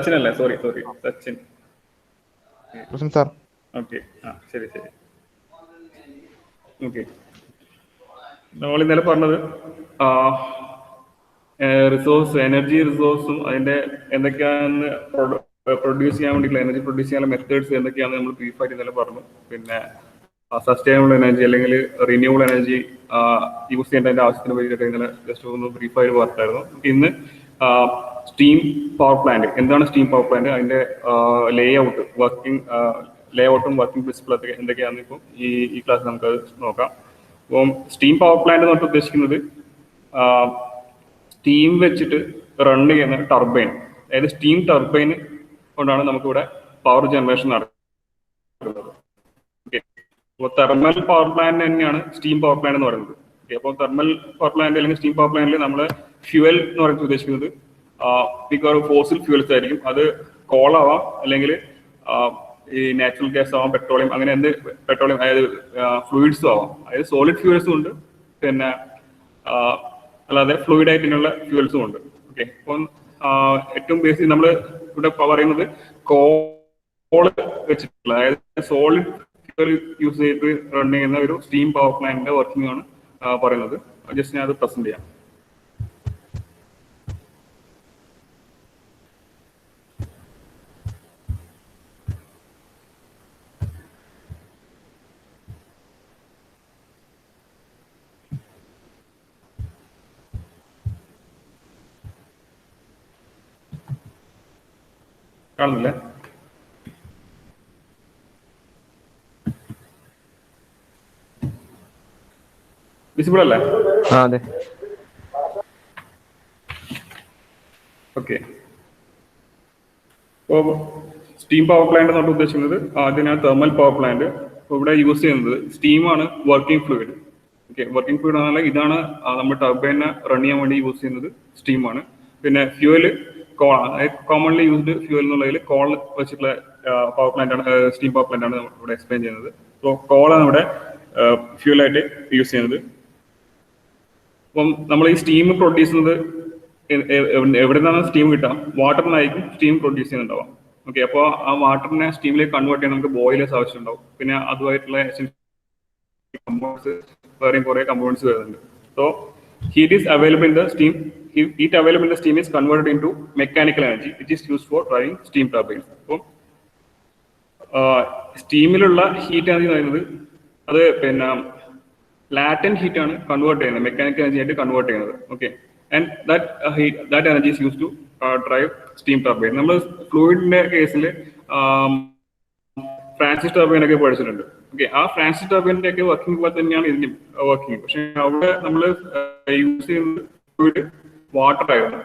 സച്ചിൻ അല്ലേ? Sorry Sachin. Sir. Okay, ശരി. Okay, നമ്മൾ ഇന്നലെ പറഞ്ഞത് എനർജി റിസോഴ്സും അതിന്റെ എന്തൊക്കെയാണെന്ന് പ്രൊഡ്യൂസ് ചെയ്യാൻ വേണ്ടിയിട്ടുള്ള എനർജി പ്രൊഡ്യൂസ് ചെയ്യാനുള്ള മെത്തേഡ്സ് എന്തൊക്കെയാണെന്ന് നമ്മൾ ബ്രീഫായിട്ട് ഇന്നലെ പറഞ്ഞു. പിന്നെ സസ്റ്റൈനബിൾ എനർജി അല്ലെങ്കിൽ റിന്യൂവബിൾ എനർജി യൂസ് ചെയ്യേണ്ടതിന്റെ ആവശ്യത്തിന് വേണ്ടിയിട്ട് ഇന്നലെ ജസ്റ്റ് ഒന്ന് ബ്രീഫായിട്ട് പറഞ്ഞായിരുന്നു. ഇന്ന് സ്റ്റീം പവർ പ്ലാന്റ്, എന്താണ് സ്റ്റീം പവർ പ്ലാന്റ്, അതിന്റെ ലേഔട്ടും വർക്കിംഗ് പ്രിൻസിപ്പിൾ എന്തൊക്കെയാണെന്ന് ഇപ്പം ഈ ക്ലാസ് നമുക്ക് നോക്കാം. അപ്പം സ്റ്റീം പവർ പ്ലാന്റ് എന്ന് പറഞ്ഞിട്ട് ഉദ്ദേശിക്കുന്നത് സ്റ്റീം വെച്ചിട്ട് റൺ ചെയ്യുന്ന ടർബൈൻ, അതായത് സ്റ്റീം ടർബൈൻ കൊണ്ടാണ് നമുക്കിവിടെ പവർ ജനറേഷൻ നടക്കുന്നത്. അപ്പോൾ തെർമൽ പവർ പ്ലാന്റ് തന്നെയാണ് സ്റ്റീം പവർ പ്ലാന്റ് എന്ന് പറയുന്നത്. അപ്പോൾ തെർമൽ പവർ പ്ലാന്റ് അല്ലെങ്കിൽ സ്റ്റീം പവർ പ്ലാന്റിൽ നമ്മൾ ഫ്യൂവൽ എന്ന് പറയുന്നത് ഉദ്ദേശിക്കുന്നത് മിക്കവാറും ഫോസിൽ ഫ്യൂവൽസ് ആയിരിക്കും. അത് കോൾ ആവാം, അല്ലെങ്കിൽ ഈ നാച്ചുറൽ ഗ്യാസ് ആവാം, പെട്രോളിയം, അങ്ങനെ പെട്രോളിയം അതായത് ഫ്ലൂയിഡ്സും ആവാം. അതായത് സോളിഡ് ഫ്യൂവൽസും ഉണ്ട്, പിന്നെ അല്ലാതെ ഫ്ലൂയിഡ് ആയിട്ടുള്ള ഫ്യൂവൽസും ഉണ്ട്. ഓക്കെ, അപ്പം ഏറ്റവും ബേസിക് നമ്മൾ ഇവിടെ പറയുന്നത് കോള് വെച്ചിട്ടുള്ള, അതായത് സോളിഡ് ഫ്യൂവൽ യൂസ് ചെയ്ത് റൺ ചെയ്യുന്ന ഒരു സ്റ്റീം പവർ പ്ലാന്റിന്റെ വർക്കിംഗ് ആണ് പറയുന്നത്. ജസ്റ്റ് ഞാൻ അത് പ്രസന്റ് ചെയ്യാം. കാണുന്നില്ലേ? വിസിബിൾ അല്ലേ? അതെ. ഓക്കെ, അപ്പോൾ സ്റ്റീം പവർ പ്ലാന്റ് എന്നാണ് ഉദ്ദേശിക്കുന്നത്. അതിനാണ് തെർമൽ പവർ പ്ലാന്റ്. അപ്പോൾ ഇവിടെ യൂസ് ചെയ്യുന്നത് സ്റ്റീമാണ് working fluid. Okay, working fluid എന്നാൽ ഇതാണ് നമ്മൾ ടർബൈനെ റൺ ചെയ്യാൻ വേണ്ടി യൂസ് ചെയ്യുന്നത് സ്റ്റീമാണ്. പിന്നെ ഫ്യൂവല് കോമൺലി യൂസ്ഡ് ഫ്യൂവൽ എന്നുള്ളതിൽ കോൾ വെച്ചിട്ടുള്ള പവർ പ്ലാന്റ് ആണ്, സ്റ്റീം പവർ പ്ലാന്റ് ആണ് ഇവിടെ എക്സ്പ്ലെയിൻ ചെയ്യുന്നത്. അപ്പോൾ കോളാണ് ഇവിടെ ഫ്യൂവലായിട്ട് യൂസ് ചെയ്യുന്നത്. അപ്പം നമ്മൾ ഈ സ്റ്റീം പ്രൊഡ്യൂസ് ചെയ്യുന്നത് എവിടെ നിന്നാണ് സ്റ്റീം കിട്ടാം? വാട്ടറിനായിരിക്കും സ്റ്റീം പ്രൊഡ്യൂസ് ചെയ്യുന്നുണ്ടാവാം. ഓക്കെ, അപ്പോൾ ആ വാട്ടറിനെ സ്റ്റീമിലേക്ക് കൺവേർട്ട് ചെയ്യാൻ നമുക്ക് ബോയിലേഴ്സ് ആവശ്യമുണ്ടാവും. പിന്നെ അതുമായിട്ടുള്ള കമ്പോണൻസ്, വേറെയും കുറേ കമ്പോണൻസ് വരുന്നുണ്ട്. So heat is available in the steam. Heat available in the steam is converted into mechanical energy, which is used for driving steam turbines. അപ്പോൾ സ്റ്റീമിലുള്ള heat എന്ന് പറയുന്നത് അത് പിന്നെ ലാറ്റന്റ് ഹീറ്റ് ആണ് കൺവേർട്ട് ചെയ്യുന്നത്, മെക്കാനിക്കൽ എനർജി ആയിട്ട് convert ചെയ്യുന്നത്. Okay, and that energy is use to drive steam turbine. നമ്മൾ ഫ്ലൂയിഡിന്റെ കേസിൽ ഫ്രാൻസിസ് ടർബൈൻ ഒക്കെ പഠിച്ചിട്ടുണ്ട്. ഓക്കെ, ആ ഫ്രാൻസിസ് ടർബൈനിന്റെ ഒക്കെ വർക്കിംഗ് പോലെ തന്നെയാണ് ഇതിന് വർക്കിംഗ്. പക്ഷെ അവിടെ നമ്മൾ യൂസ് ചെയ്യുന്നത് ഫ്ലൂയിഡ് വാട്ടർ ആയിരുന്നു.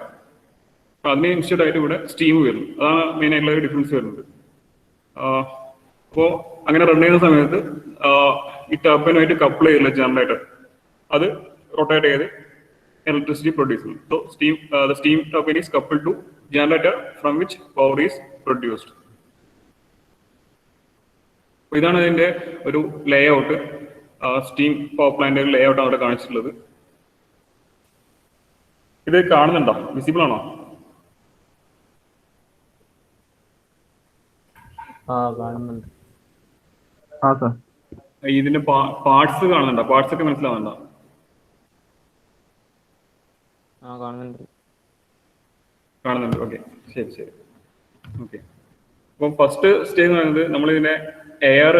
അപ്പൊ അതിന് ഇൻസ്റ്റഡ് ആയിട്ട് ഇവിടെ സ്റ്റീം വരുന്നു. അതാണ് മെയിൻ ആയിട്ടുള്ള ഡിഫറൻസ് വരുന്നത്. അപ്പോൾ അങ്ങനെ റൺ ചെയ്യുന്ന സമയത്ത് ഈ ടർബൈനുമായിട്ട് കപ്പിൾ ചെയ്തില്ല ജനറേറ്റർ, അത് റൊട്ടേറ്റ് ചെയ്ത് electricity produced. So the steam turbine is coupled to generator from which power is produced. ഇതാണ് ഇതിന്റെ ഒരു ലേ ഔട്ട്. സ്റ്റീം പവർ പ്ലാന്റ് ലേ ഔട്ട് ആണ് അവിടെ കാണിച്ചിട്ടുള്ളത്. ഇത് കാണുന്നുണ്ടോ? വിസിബിൾ ആണോ? കാണുന്നുണ്ട്. ഇതിന്റെ പാർട്സ് കാണുന്നുണ്ടോ? പാർട്സ് ഒക്കെ മനസ്സിലാവുന്നുണ്ടോ? കാണുന്നുണ്ട്. ഓക്കെ, ശരി. ഓക്കെ, അപ്പം ഫസ്റ്റ് സ്റ്റേജ് എന്ന് പറയുന്നത് നമ്മളിതിനെ എയർ,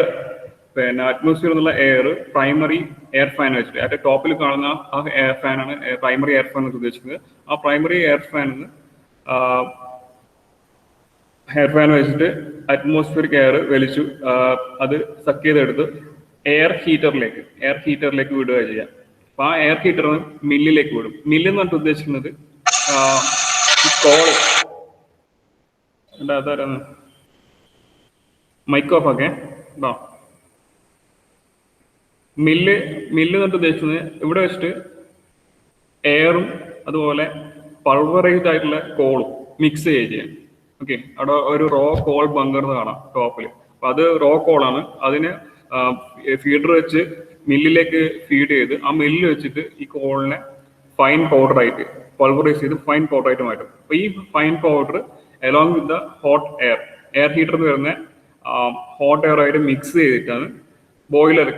പിന്നെ അറ്റ്മോസ്ഫിയർ എന്നുള്ള എയർ പ്രൈമറി എയർ ഫാൻ വെച്ചിട്ട്, അതിന്റെ ടോപ്പിൽ കാണുന്ന ആ എയർ ഫാനാണ് പ്രൈമറി എയർ ഫാൻ എന്ന് ഉദ്ദേശിക്കുന്നത്. ആ പ്രൈമറി എയർ ഫാൻ വെച്ചിട്ട് അറ്റ്മോസ്ഫിയറിക് എയർ വലിച്ചു അത് സക്ക് ചെയ്തെടുത്ത് എയർ ഹീറ്ററിലേക്ക് വിടുക ചെയ്യാം. അപ്പൊ ആ എയർ ഹീറ്റർ മില്ലിലേക്ക് വിടും. മില്ല് എന്ന് പറഞ്ഞിട്ട് ഉദ്ദേശിക്കുന്നത് കോൾ അതാരാണ് മൈക്ക് ഓഫ് ആക്കേ. മില്ല് എന്നിട്ട് ഉദ്ദേശിക്കുന്നത് ഇവിടെ വെച്ചിട്ട് എയറും അതുപോലെ പൾവറൈസ്ഡ് ആയിട്ടുള്ള കോളും മിക്സ് ചെയ്യാം. ഓക്കെ, അവിടെ ഒരു റോ കോൾ ബങ്കർ കാണാം ടോപ്പിൽ. അപ്പൊ അത് റോ കോളാണ്. അതിന് ഫീഡർ വെച്ച് മില്ലിലേക്ക് ഫീഡ് ചെയ്ത് ആ മില്ല് വെച്ചിട്ട് ഈ കോളിനെ ഫൈൻ പൗഡർ ആയിട്ട് പൾവറൈസ് ചെയ്ത് ഫൈൻ പൗഡർ ആയിട്ട് മാറ്റും. അപ്പൊ ഈ fine powder along with the hot air. Air heater എന്ന് വരുന്ന ഹോട്ട് എയർ ആയിട്ട് മിക്സ് ചെയ്തിട്ടാണ് ബോയിലർ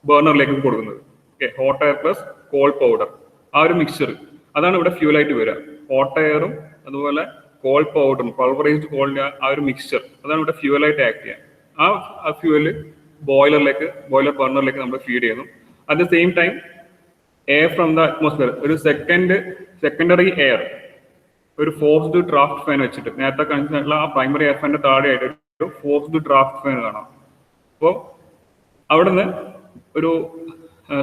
ബേർണറിലേക്ക് കൊടുക്കുന്നത്. Okay, hot air plus call powder, ആ ഒരു മിക്സ്ചർ അതാണ് ഇവിടെ ഫ്യൂലായിട്ട് വരിക. ഹോട്ട് എയറും അതുപോലെ കോൾ പൗഡറും പൾവറൈസ്ഡ് കോളിന്റെ ആ ഒരു മിക്സ്ചർ അതാണ് ഇവിടെ ഫ്യൂലായിട്ട് ആക്ട് ചെയ്യുക. ആ ഫ്യൂവല് ബോയിലർ ബർണറിലേക്ക് നമ്മൾ ഫീഡ് ചെയ്യുന്നു. At the same time air from the atmosphere, ഒരു സെക്കൻഡറി എയർ, ഒരു ഫോഴ്സ്ഡ് ഡ്രാഫ്റ്റ് ഫാൻ വെച്ചിട്ട് നേരത്തെ കാണിച്ചിട്ടുള്ള ആ പ്രൈമറി എയർ ഫാനിന്റെ താഴെയായിട്ട് ഒരു ഫോഴ്സ്ഡ് ഡ്രാഫ്റ്റ് ഫാൻ കാണാം. അപ്പോൾ അവിടുന്ന് ഒരു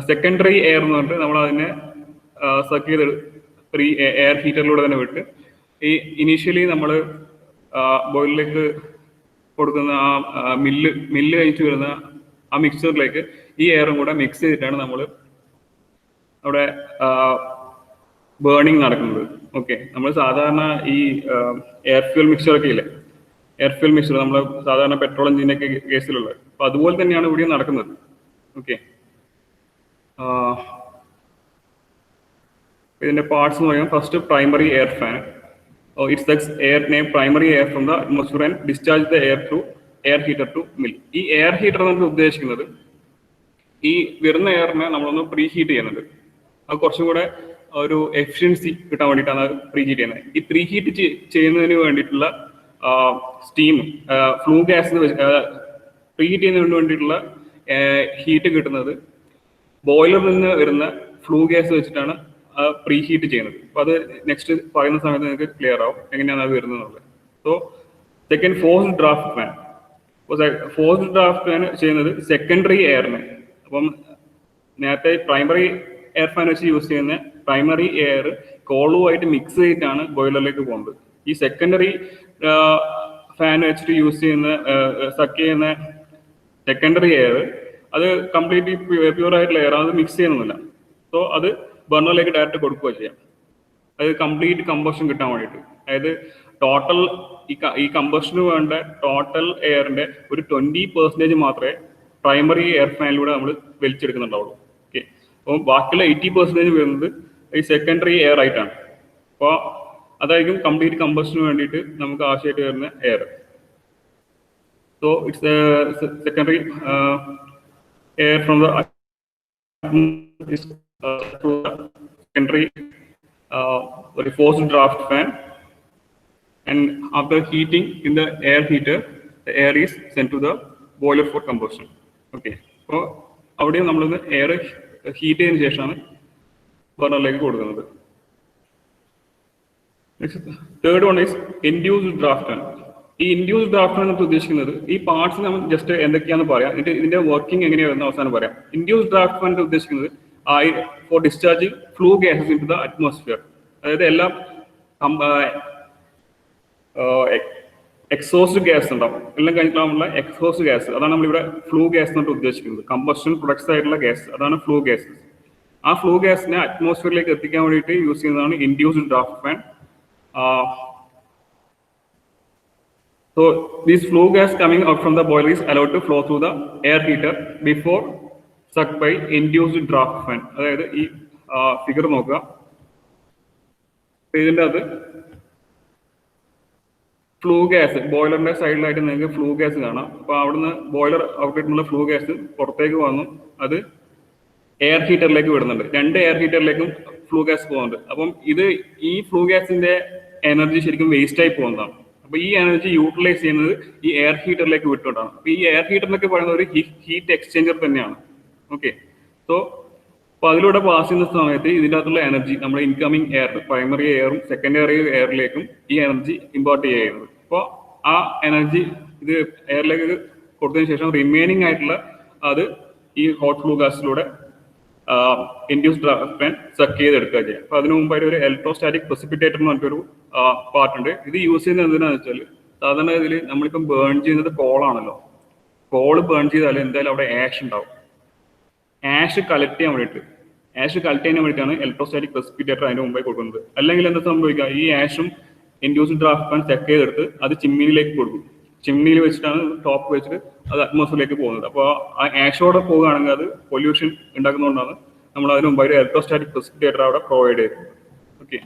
സെക്കൻഡറി എയർ എന്ന് പറഞ്ഞിട്ട് നമ്മൾ അതിനെ സക്ക് ചെയ്ത് എയർ ഹീറ്ററിലൂടെ തന്നെ വിട്ട് ഈ ഇനീഷ്യലി നമ്മൾ ബോയിലിലേക്ക് കൊടുക്കുന്ന ആ മില്ല് കഴിച്ചു വരുന്ന ആ മിക്സറിലേക്ക് ഈ എയറും കൂടെ മിക്സ് ചെയ്തിട്ടാണ് നമ്മൾ അവിടെ ബേണിംഗ് നടക്കുന്നത്. ഓക്കെ, നമ്മൾ സാധാരണ ഈ എയർ ഫ്യൂൽ മിക്സറൊക്കെ ഇല്ലേ, എയർ ഫ്യൂൽ മിക്സർ നമ്മൾ സാധാരണ പെട്രോൾ എഞ്ചിൻ്റെ ഒക്കെ കേസിലുള്ളത്, അപ്പൊ അതുപോലെ തന്നെയാണ് ഇവിടെ നടക്കുന്നത്. ഓക്കെ, ഇതിന്റെ പാർട്സ് എന്ന് പറയുമ്പോൾ first primary air fan. It sucks primary air from the atmosphere and discharge the air through air heater to mill. ഈ എയർ ഹീറ്റർ നമ്മൾ ഉദ്ദേശിക്കുന്നത് ഈ വരുന്ന എയറിനെ നമ്മളൊന്ന് പ്രീ ഹീറ്റ് ചെയ്യുന്നുണ്ട്. അത് കുറച്ചും കൂടെ ഒരു എഫിഷ്യൻസി കിട്ടാൻ വേണ്ടിയിട്ടാണ് പ്രീ ഹീറ്റ് ചെയ്യുന്നത്. ഈ പ്രീ ഹീറ്റ് ചെയ്യുന്നതിന് വേണ്ടിയിട്ടുള്ള steam flue gas pre heat ചെയ്യുന്നതിന് വേണ്ടിയിട്ടുള്ള ഹീറ്റ് കിട്ടുന്നത് ബോയിലറിൽ നിന്ന് വരുന്ന ഫ്ലൂ ഗ്യാസ് വെച്ചിട്ടാണ് പ്രീ ഹീറ്റ് ചെയ്യുന്നത്. അപ്പൊ അത് നെക്സ്റ്റ് പറയുന്ന സമയത്ത് നിങ്ങൾക്ക് ക്ലിയർ ആവും എങ്ങനെയാണ് അത് വരുന്നത്. So second forced draft fan. Forced draft fan ചെയ്യുന്നത് സെക്കൻഡറി എയറിന്. അപ്പം നേരത്തെ പ്രൈമറി എയർ ഫാൻ വെച്ച് യൂസ് ചെയ്യുന്ന പ്രൈമറി എയർ കോളുമായിട്ട് മിക്സ് ചെയ്തിട്ടാണ് ബോയിലറിലേക്ക് പോകുന്നത്. ഈ സെക്കൻഡറി ഫാൻ വെച്ചിട്ട് യൂസ് ചെയ്യുന്ന സക്ക് ചെയ്യുന്ന സെക്കൻഡറി എയർ അത് കംപ്ലീറ്റ്ലി പ്യൂർ ആയിട്ടുള്ള എയർ, അത് മിക്സ് ചെയ്യുന്നില്ല. സോ അത് ബർണറിലേക്ക് ഡയറക്റ്റ് കൊടുക്കുക ചെയ്യാം. അത് കംപ്ലീറ്റ് കമ്പഷൻ കിട്ടാൻ വേണ്ടിയിട്ട്. അതായത് ടോട്ടൽ ഈ കമ്പഷന് വേണ്ട ടോട്ടൽ എയറിന്റെ ഒരു 20% മാത്രമേ പ്രൈമറി എയർ ഫാനിലൂടെ നമ്മൾ വലിച്ചെടുക്കുന്നുണ്ടാവുള്ളൂ. ഓക്കെ, അപ്പോൾ ബാക്കിയുള്ള 80% വരുന്നത് ഈ സെക്കൻഡറി എയർ ആയിട്ടാണ്. അപ്പോൾ അതായിരിക്കും കംപ്ലീറ്റ് കമ്പഷന് വേണ്ടിയിട്ട് നമുക്ക് ആവശ്യമായിട്ട് വരുന്ന air. So it's secondary air from the secondary forced draft fan, and after heating in the air heater, the air is sent to the boiler for combustion. Okay, so അവിടെ നമ്മൾ air heat ചെയ്തതിനു ശേഷമാണ് ബർണറിലേക്ക് കൊടുക്കുന്നത്. Third one is induced draft fan. ഈ induced draft fan എന്ന് ഉദ്ദേശിക്കുന്നത് ഈ parts നമ്മൾ ജസ്റ്റ് എന്തൊക്കെയാണെന്ന് പറയാം, ഇതിന്റെ വർക്കിംഗ് എങ്ങനെയാണെന്ന് അവസാനം പറയാം. ഇൻഡ്യൂസ്ഡ് ഡ്രാഫ്റ്റ് ഫാൻ ഉദ്ദേശിക്കുന്നത് for discharging flue gases into the atmosphere. അതായത് എല്ലാം എക്സോസ്റ്റ് ഗ്യാസ് ഉണ്ടാവും, എല്ലാം കഴിഞ്ഞിട്ടുള്ള എക്സോസ്റ്റ് ഗ്യാസ്, അതാണ് നമ്മളിവിടെ ഫ്ലൂ ഗ്യാസ് എന്നിട്ട് ഉദ്ദേശിക്കുന്നത്. കമ്പഷൻ പ്രൊഡക്ട്സ് ആയിട്ടുള്ള ഗ്യാസ്, അതാണ് ഫ്ലൂ ഗ്യാസ്. ആ ഫ്ലൂ ഗ്യാസിനെ അറ്റ്മോസ്ഫിയറിലേക്ക് എത്തിക്കാൻ വേണ്ടിയിട്ട് യൂസ് ചെയ്യുന്നതാണ് induced draft fan. So this flue gas coming out from the boiler is allowed to flow through the air heater before sucked by induced draft fan. അതായത് ഈ figure നോക്കുക, ഇതിൻ്റെ അത് flue gas ബോയിലറിന്റെ സൈഡിലായിട്ട് നിങ്ങൾക്ക് ഫ്ലൂ ഗ്യാസ് കാണാം. അപ്പോൾ അവിടുന്ന് ബോയിലർ ഔട്ട്ലെറ്റിനുള്ള ഫ്ലൂ ഗ്യാസ് പുറത്തേക്ക് വന്നു അത് എയർ ഹീറ്ററിലേക്ക് വിടുന്നുണ്ട്. 2 എയർ ഹീറ്ററിലേക്കും ഫ്ലൂ ഗ്യാസ് പോകുന്നുണ്ട്. അപ്പം ഈ ഫ്ലൂ ഗ്യാസിന്റെ എനർജി ശരിക്കും വേസ്റ്റ് ആയി പോകുന്നതാണ്. അപ്പൊ ഈ എനർജി യൂട്ടിലൈസ് ചെയ്യുന്നത് ഈ എയർ ഹീറ്ററിലേക്ക് വിട്ടുകൊണ്ടാണ്. അപ്പൊ ഈ എയർ ഹീറ്റർ എന്നൊക്കെ പറയുന്നത് ഒരു ഹീറ്റ് എക്സ്ചേഞ്ചർ തന്നെയാണ്. ഓക്കെ, സോ അപ്പൊ അതിലൂടെ പാസ് ചെയ്യുന്ന സമയത്ത് ഇതിൻ്റെ അകത്തുള്ള എനർജി നമ്മുടെ ഇൻകമിങ് എയർ, പ്രൈമറി എയറും സെക്കൻഡറി എയറിലേക്കും ഈ എനർജി ഇമ്പോർട്ട് ചെയ്യുന്നത്. അപ്പോൾ ആ എനർജി ഇത് എയറിലേക്ക് കൊടുത്തതിന് ശേഷം റിമൈനിങ് ആയിട്ടുള്ള അത് ഈ ഹോട്ട് ഫ്ലൂ ഗ്യാസിലൂടെ ഇൻഡ്യൂസ്ഡ് ഡ്രാഫ്റ്റ് ഫാൻ സക്ക് ചെയ്തെടുക്കുക ചെയ്യാം. അപ്പൊ അതിനു മുമ്പായിട്ട് ഒരു ഇലക്ട്രോസ്റ്റാറ്റിക് പ്രസിപ്പിറ്റേറ്റർ എന്ന് പറഞ്ഞിട്ടൊരു പാർട്ടുണ്ട്. ഇത് യൂസ് ചെയ്യുന്നത് എന്തിനാന്ന് വെച്ചാൽ സാധാരണ ഇതിൽ നമ്മളിപ്പം ബേൺ ചെയ്യുന്നത് കോളാണല്ലോ. കോള് ബേൺ ചെയ്താൽ എന്തായാലും അവിടെ ആഷ് ഉണ്ടാവും. ആഷ് കളക്ട് ചെയ്യാൻ വേണ്ടിയിട്ടാണ് ഇലക്ട്രോസ്റ്റാറ്റിക് പ്രസിപ്പിറ്റേറ്റർ അതിന് മുമ്പായി കൊടുക്കുന്നത്. അല്ലെങ്കിൽ എന്താ സംഭവിക്കുക, ഈ ആഷും ഇൻഡ്യൂസ്ഡ് ഡ്രാഫ്റ്റ് ഫാൻ ചെക്ക് ചെയ്തെടുത്ത് അത് ചിമ്മിനിയിലേക്ക് കൊടുക്കും. ചിമ്മിനിയിൽ വെച്ചിട്ടാണ് ടോപ്പ് വെച്ചിട്ട് അത് അറ്റ്മോസ്ഫിയറിലേക്ക് പോകുന്നത്. അപ്പോൾ ആ ആഷോടെ പോകുകയാണെങ്കിൽ അത് പൊല്യൂഷൻ ഉണ്ടാക്കുന്നതുകൊണ്ടാണ് നമ്മൾ അതിന് മുമ്പായിട്ട് ഇലക്ട്രോസ്റ്റാറ്റിക് പ്രസിപ്പിറ്റേറ്റർ അവിടെ പ്രൊവൈഡ് ചെയ്തത്. ഓക്കെ,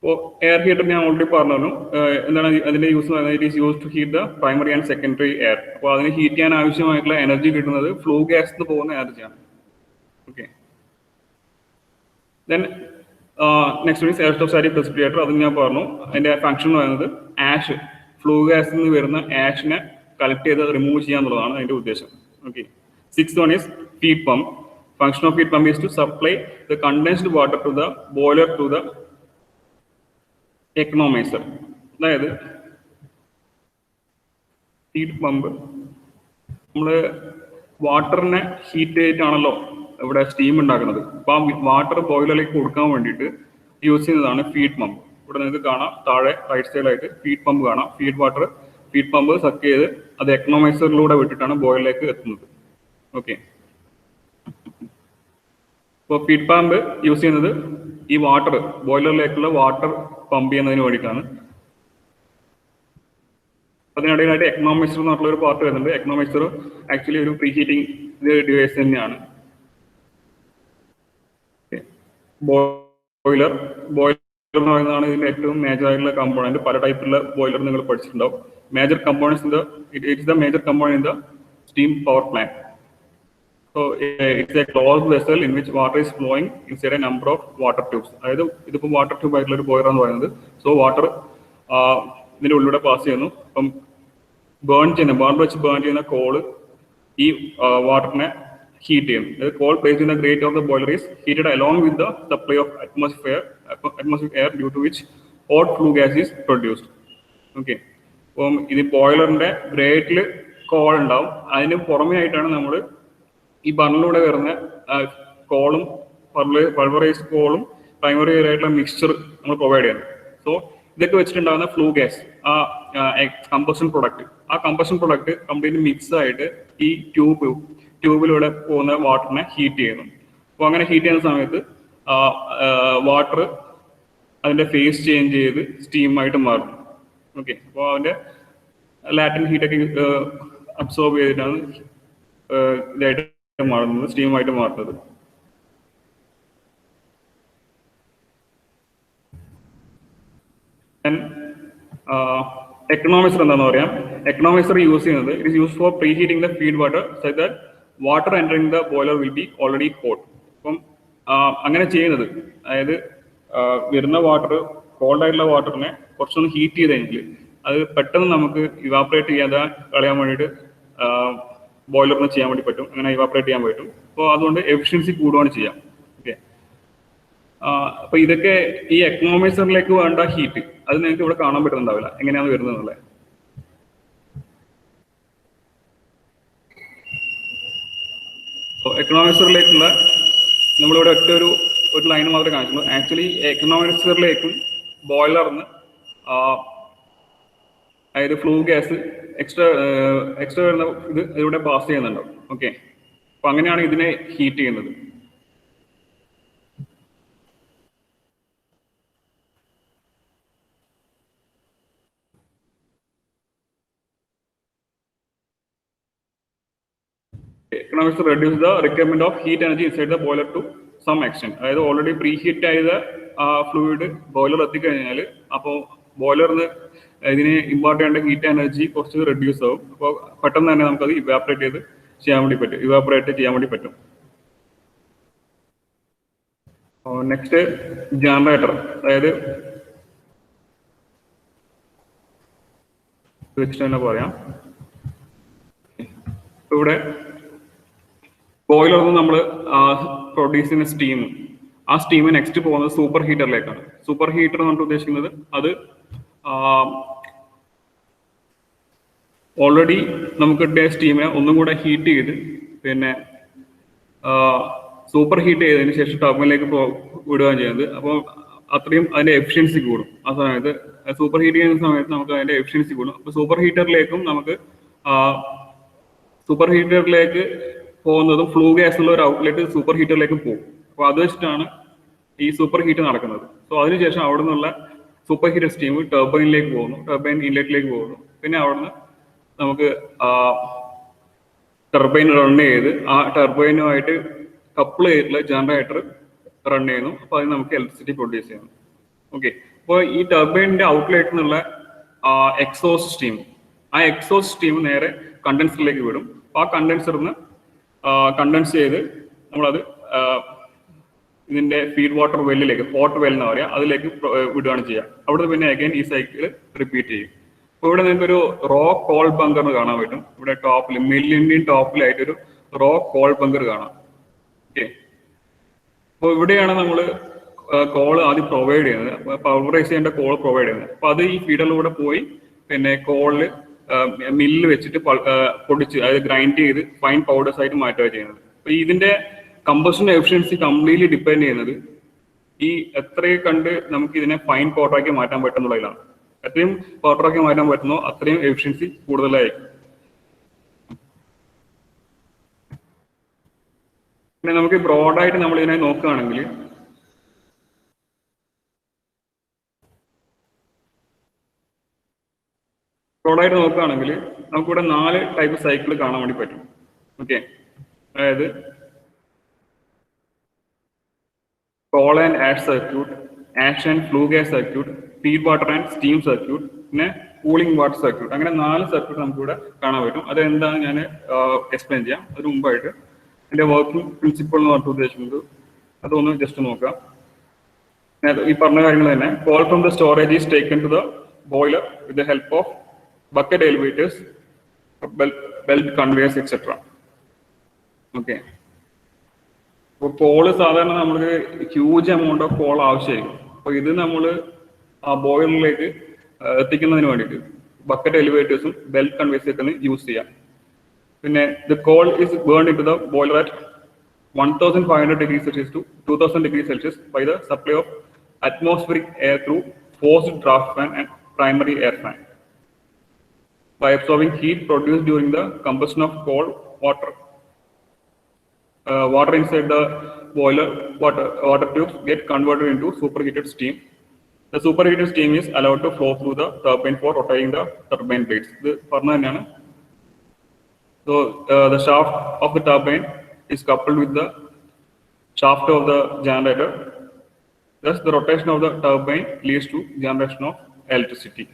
അപ്പോൾ എയർ ഹീറ്റർ ഞാൻ ഓൾറെഡി പറഞ്ഞു. എന്താണ് അതിന്റെ use? It is use to heat the primary and secondary air. അപ്പോൾ അതിന് ഹീറ്റ് ചെയ്യാൻ ആവശ്യമായിട്ടുള്ള എനർജി കിട്ടുന്നത് ഫ്ലൂ ഗ്യാസ് നിന്ന് പോകുന്ന എനർജിയാണ്. Okay. Then next means electrostatic precipitator. അത് ഞാൻ പറഞ്ഞു. അതിന്റെ ഫംഗ്ഷൻ എന്ന് പറയുന്നത് ആഷ്, ഫ്ലൂ ഗ്യാസിൽ നിന്ന് വരുന്ന ആഷിനെ കളക്ട് ചെയ്ത് റിമൂവ് ചെയ്യാന്നുള്ളതാണ് അതിന്റെ ഉദ്ദേശം. Okay. 6th one is heat pump. Function of heat pump is to supply the condensed water to the boiler to the economizer. അതായത് ഹീറ്റ് പമ്പ് നമ്മള് വാട്ടറിനെ ഹീറ്റ് ചെയ്തിട്ടാണല്ലോ ഇവിടെ സ്റ്റീം ഉണ്ടാക്കുന്നത്. അപ്പൊ ആ വാട്ടർ ബോയിലറിലേക്ക് കൊടുക്കാൻ വേണ്ടിയിട്ട് യൂസ് ചെയ്യുന്നതാണ് ഫീഡ് പമ്പ്. ഇവിടെ നിങ്ങൾക്ക് കാണാം താഴെ റൈറ്റ് സൈഡിലായിട്ട് ഫീഡ് പമ്പ് കാണാം. ഫീഡ് പമ്പ് സക്ക് ചെയ്ത് അത് എക്കണോമൈസറിലൂടെ വിട്ടിട്ടാണ് ബോയിലറിലേക്ക് എത്തുന്നത്. ഓക്കെ. ഇപ്പോൾ ഫീഡ് പമ്പ് യൂസ് ചെയ്യുന്നത് ഈ വാട്ടർ ബോയിലറിലേക്കുള്ള വാട്ടർ പമ്പ് ചെയ്യുന്നതിന് വേണ്ടിയിട്ടാണ്. അതിനിടയിലായിട്ട് എക്കണോമൈസർ എന്ന് പറഞ്ഞുള്ള ഒരു പാർട്ട് വരുന്നുണ്ട്. എക്കണോമൈസർ ആക്ച്വലി ഒരു പ്രീ ഹീറ്റിംഗ് ഡിവൈസ് തന്നെയാണ്. ബോയിലർ എന്ന് പറയുന്നതാണ് ഇതിന്റെ ഏറ്റവും മേജർ ആയിട്ടുള്ള കമ്പോണന്റ്. പല ടൈപ്പിലുള്ള ബോയിലർ നിങ്ങൾ പഠിച്ചിട്ടുണ്ടാവും. Major components it is the major component in the steam power plant. So it's a closed vessel in which water is flowing inside a number of water tubes. അതായത് ഇതിപ്പോൾ water tube ആയിട്ടുള്ള ഒരു boiler എന്ന് പറയുന്നത്. So water ഇതിന്റെ ഉള്ളിലൂടെ pass ചെയ്യുന്നു. അപ്പം ബേൺ വെച്ച് ബേൺ ചെയ്യുന്ന കോള് ഈ വാട്ടറിനെ ഹീറ്റ് ചെയ്യും. അതായത് coal placed in the grate of the boiler is heated along with the supply of atmosphere air due to which hot flue gas is produced. Okay. അപ്പം ഇത് ബോയിലറിന്റെ ഗ്രേറ്റിൽ call ഉണ്ടാവും. അതിന് പുറമേ ആയിട്ടാണ് നമ്മൾ ഈ ബർണിലൂടെ വരുന്ന കോളും പൾവറൈസ്ഡ് കോളും പ്രൈമറി ആയിട്ടുള്ള മിക്സ്ചർ നമ്മൾ പ്രൊവൈഡ് ചെയ്യുന്നത്. സോ ഇതൊക്കെ വെച്ചിട്ടുണ്ടാകുന്ന ഫ്ലൂ ഗ്യാസ്, ആ കമ്പഷൻ പ്രൊഡക്റ്റ്, ആ കമ്പഷൻ പ്രൊഡക്റ്റ് കംപ്ലീറ്റ് മിക്സ് ആയിട്ട് ഈ ട്യൂബിലൂടെ പോകുന്ന വാട്ടറിനെ ഹീറ്റ് ചെയ്യുന്നു. അപ്പോൾ അങ്ങനെ ഹീറ്റ് ചെയ്യുന്ന സമയത്ത് വാട്ടർ അതിന്റെ ഫേസ് ചേഞ്ച് ചെയ്ത് സ്റ്റീമായിട്ട് മാറും. ഓക്കെ. അപ്പോൾ അതിന്റെ ലാറ്റൻ ഹീറ്റൊക്കെ അബ്സോർബ് ചെയ്തിട്ടാണ് ഇതായിട്ട് മാറുന്നത്, സ്റ്റീമായിട്ട് മാറുന്നത്. എക്കണോമൈസർ എന്താണെന്ന് പറയാം. എക്കണോമൈസർ യൂസ് ചെയ്യുന്നത് it is use for pre heating the feed water so that water entering the boiler will be already hot. അപ്പം അങ്ങനെ ചെയ്യുന്നത് അതായത് വരുന്ന വാട്ടർ, കോൾഡ് ആയിട്ടുള്ള വാട്ടറിനെ കുറച്ചൊന്ന് ഹീറ്റ് ചെയ്ത് കഴിഞ്ഞാൽ അത് പെട്ടെന്ന് നമുക്ക് ഇവാപ്പറേറ്റ് ചെയ്യാതെ കളയാൻ വേണ്ടിയിട്ട് ബോയിലറിന് ചെയ്യാൻ വേണ്ടി പറ്റും. അങ്ങനെ ഇവാപ്പറേറ്റ് ചെയ്യാൻ പറ്റും. അപ്പോൾ അതുകൊണ്ട് എഫിഷ്യൻസി കൂടുകയാണ് ചെയ്യാം. ഓക്കെ. അപ്പൊ ഇതൊക്കെ ഈ എക്കണോമൈസറിലേക്ക് വേണ്ട ഹീറ്റ് അത് നിങ്ങൾക്ക് ഇവിടെ കാണാൻ പറ്റുന്നുണ്ടാവില്ല എങ്ങനെയാണ് വരുന്നത് എന്നുള്ളത്. എക്കണോമൈസറിലേക്കുള്ള നമ്മളിവിടെ ഒരു ലൈൻ മാത്രമേ കാണിച്ചുള്ളൂ. ആക്ച്വലി എക്കണോമൈസറിലേക്കും ബോയിലറിന് അതായത് ഫ്ലൂ ഗ്യാസ് എക്സ്ട്രാ വരുന്ന ഇത് ഇതിലൂടെ പാസ് ചെയ്യുന്നുണ്ടാവും. ഓക്കെ. അപ്പൊ അങ്ങനെയാണ് ഇതിനെ ഹീറ്റ് ചെയ്യുന്നത്. Economics reduce the requirement of heat energy inside the boiler to some extent. അതായത് ഓൾറെഡി പ്രീ ഹീറ്റ് ആയത് ഫ്ലൂയിഡ് ബോയിലർ എത്തിക്കഴിഞ്ഞാൽ അപ്പോൾ ബോയിലറിന് ഇതിന് ഇമ്പോർട്ട് ചെയ്യേണ്ട ഹീറ്റ് എനർജി കുറച്ച് റെഡ്യൂസ് ആവും. അപ്പോൾ പെട്ടെന്ന് തന്നെ നമുക്കത് ഇവാപ്പറേറ്റ് ചെയ്യാൻ വേണ്ടി പറ്റും. നെക്സ്റ്റ് ജനറേറ്റർ, അതായത് വെച്ചിട്ട് തന്നെ പറയാം. ഇവിടെ ബോയിലറിൽ നിന്ന് നമ്മൾ പ്രൊഡ്യൂസ് ചെയ്യുന്ന സ്റ്റീം, ആ സ്റ്റീം നെക്സ്റ്റ് പോകുന്നത് സൂപ്പർ ഹീറ്ററിലേക്കാണ്. സൂപ്പർ ഹീറ്റർ എന്ന് ഉദ്ദേശിക്കുന്നത് അത് ഓൾറെഡി നമുക്ക് കിട്ടിയ സ്റ്റീമിനെ ഒന്നും കൂടെ ഹീറ്റ് ചെയ്ത് പിന്നെ സൂപ്പർ ഹീറ്റ് ചെയ്തതിന് ശേഷം ടർബൈനിലേക്ക് വിടുകയാണ് ചെയ്യുന്നത്. അപ്പോൾ അത്രയും അതിന്റെ എഫിഷ്യൻസി കൂടും. ആ സമയത്ത് സൂപ്പർ ഹീറ്റ് ചെയ്യുന്ന സമയത്ത് നമുക്ക് അതിന്റെ എഫിഷ്യൻസി കൂടും. അപ്പോൾ സൂപ്പർ ഹീറ്ററിലേക്കും നമുക്ക് സൂപ്പർ ഹീറ്ററിലേക്ക് പോകുന്നതും ഫ്ലൂ ഗ്യാസുള്ള ഒരു ഔട്ട്ലെറ്റ് സൂപ്പർ ഹീറ്ററിലേക്ക് പോകും. അപ്പോൾ അത് വെച്ചിട്ടാണ് ഈ സൂപ്പർ ഹീറ്റ് നടക്കുന്നത്. സോ അതിനുശേഷം അവിടെ നിന്നുള്ള സൂപ്പർ ഹീറ്റർ സ്റ്റീം ടർബൈനിലേക്ക് പോകുന്നു, ടർബൈൻ ഇൻലെറ്റിലേക്ക് പോകുന്നു. പിന്നെ അവിടുന്ന് നമുക്ക് ടർബൈൻ റൺ ചെയ്ത് ആ ടർബൈനുമായിട്ട് കപ്പിൾ ചെയ്തിട്ടുള്ള ജനറേറ്റർ റൺ ചെയ്യുന്നു. അപ്പോൾ അതിന് നമുക്ക് ഇലക്ട്രിസിറ്റി പ്രൊഡ്യൂസ് ചെയ്യുന്നു. ഓക്കെ. അപ്പോൾ ഈ ടർബൈനിന്റെ ഔട്ട്ലെറ്റിൽ നിന്നുള്ള എക്സോസ്റ്റ് സ്റ്റീം, ആ എക്സോസ്റ്റ് സ്റ്റീം നേരെ കണ്ടൻസറിലേക്ക് വിടും. അപ്പോൾ ആ കണ്ടൻസറിന് കണ്ടൻസ് ചെയ്ത് നമ്മളത് ഇതിന്റെ ഫീഡ് വാട്ടർ വെല്ലിലേക്ക്, ഹോട്ട് വെൽ എന്ന് പറയുക, അതിലേക്ക് വിടുകയാണ് ചെയ്യുക. അവിടെ പിന്നെ അഗൈൻ ഈ സൈക്കിൾ റിപ്പീറ്റ് ചെയ്യും. അപ്പോൾ ഇവിടെ നിങ്ങൾക്കൊരു റോ കോൾ ബങ്കർ കാണാൻ പറ്റും. ഇവിടെ ടോപ്പിൽ, മില്ലിന്റെയും ടോപ്പിലായിട്ടൊരു റോ കോൾ ബങ്കർ കാണാം. ഓക്കെ, അപ്പോൾ ഇവിടെയാണ് നമ്മൾ കോൾ ആദ്യം പ്രൊവൈഡ് ചെയ്യുന്നത്, പവറൈസ് ചെയ്യേണ്ട കോൾ പ്രൊവൈഡ് ചെയ്യുന്നത്. അപ്പോൾ അത് ഈ ഫീഡറിലൂടെ പോയി പിന്നെ കോളിൽ മില്ല് വെച്ചിട്ട് പൊടിച്ച്, അതായത് ഗ്രൈൻഡ് ചെയ്ത് ഫൈൻ പൗഡേഴ്സ് ആയിട്ട് മാറ്റുക ചെയ്യുന്നത്. അപ്പോൾ ഇതിന്റെ കമ്പഷൻ എഫിഷ്യൻസി കംപ്ലീറ്റ്ലി ഡിപ്പെൻഡ് ചെയ്യുന്നത് ഈ എത്രയും കണ്ട് നമുക്ക് ഇതിനെ ഫൈൻ പൗഡറാക്കി മാറ്റാൻ പറ്റുന്നുള്ളതിലാണ്. എത്രയും പൗഡറാക്കി മാറ്റാൻ പറ്റുന്നോ അത്രയും എഫിഷ്യൻസി കൂടുതലായിരിക്കും. പിന്നെ നമുക്ക് ബ്രോഡായിട്ട് നമ്മൾ ഇതിനെ നോക്കുകയാണെങ്കിൽ നമുക്കിവിടെ 4 ടൈപ്പ് സൈക്കിൾ കാണാൻ വേണ്ടി പറ്റും. ഓക്കെ, അതായത് call and ash circuit, ash and flue gas circuit, feed water and steam circuit, പിന്നെ കൂളിംഗ് വാട്ടർ സർക്യൂട്ട്. അങ്ങനെ 4 സർക്യൂട്ട് നമുക്കിവിടെ കാണാൻ പറ്റും. അതെന്താണ് ഞാൻ എക്സ്പ്ലെയിൻ ചെയ്യാം. അതിന് മുമ്പായിട്ട് എൻ്റെ വർക്കിംഗ് പ്രിൻസിപ്പിൾ എന്ന് പറഞ്ഞിട്ട് ഉദ്ദേശിക്കുന്നത് അതൊന്ന് ജസ്റ്റ് നോക്കാം. ഈ പറഞ്ഞ കാര്യങ്ങൾ തന്നെ, coal from the storage is taken to the boiler with the help of bucket elevators, belt conveyors etcetera. Okay, അപ്പോൾ കോള് സാധാരണ നമുക്ക് ഹ്യൂജ് എമൗണ്ട് ഓഫ് കോൾ ആവശ്യമായിരിക്കും. അപ്പോൾ ഇത് നമ്മൾ ആ ബോയിലറിലേക്ക് എത്തിക്കുന്നതിന് വേണ്ടിയിട്ട് ബക്കറ്റ് എലിവേറ്റേഴ്സും ബെൽറ്റ് കൺവേയേഴ്സും ഒക്കെ യൂസ് ചെയ്യാം. പിന്നെ the coal is burn into the boiler at 1500 degrees Celsius to 2000 degrees Celsius by the supply of atmospheric air through forced draft fan and primary air fan, by absorbing heat produced during the combustion of coal. Water inside the boiler water tubes get converted into superheated steam. The superheated steam is allowed to flow through the turbine for rotating the turbine blades. This പറഞ്ഞ തന്നെയാണ്. So the shaft of the turbine is coupled with the shaft of the generator. Thus, the rotation of the turbine leads to generation of electricity.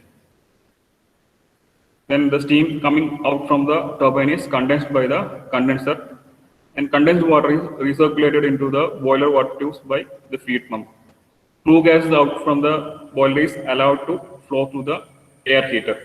Then the steam coming out from the turbine is condensed by the condenser, and condensed water is recirculated into the boiler water tubes by the feed pump. Flue gases out from the boiler is allowed to flow through the air heater.